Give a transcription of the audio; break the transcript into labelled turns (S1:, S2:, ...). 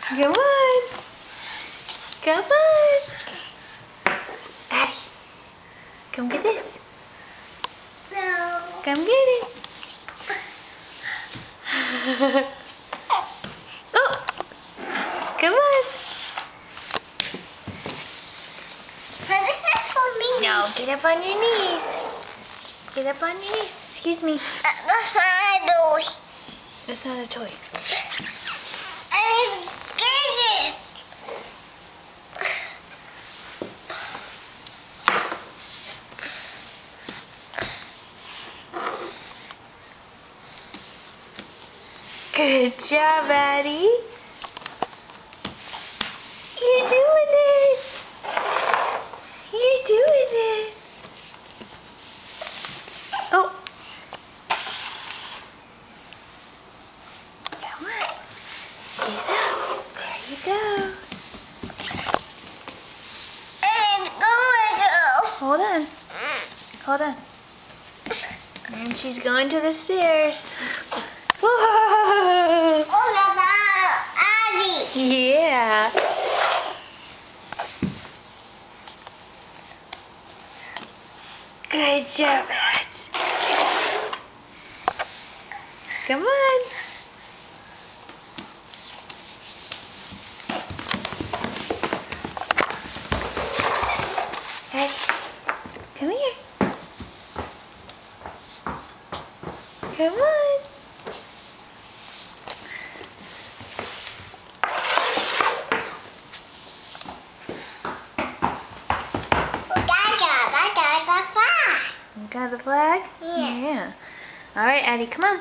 S1: Come on. Come on. Addie, come get this.
S2: No.
S1: Come get it. Oh, come on.
S2: This is for me.
S1: No, get up on your knees. Get up on your knees. Excuse me.
S2: That's my toy.
S1: That's not a toy.
S2: I get it.
S1: Good job, Addie. You're doing it. You're doing it. Oh. Come on. Get up. There you go.
S2: And go.
S1: Hold on. Hold on. And she's going to the stairs. Whoa.
S2: Oh, Abby.
S1: Yeah. Good job, Matt. Come on. Hey, come here. Come on.
S2: I got the flag.
S1: You got the flag?
S2: Yeah.
S1: All right, Addie, come on.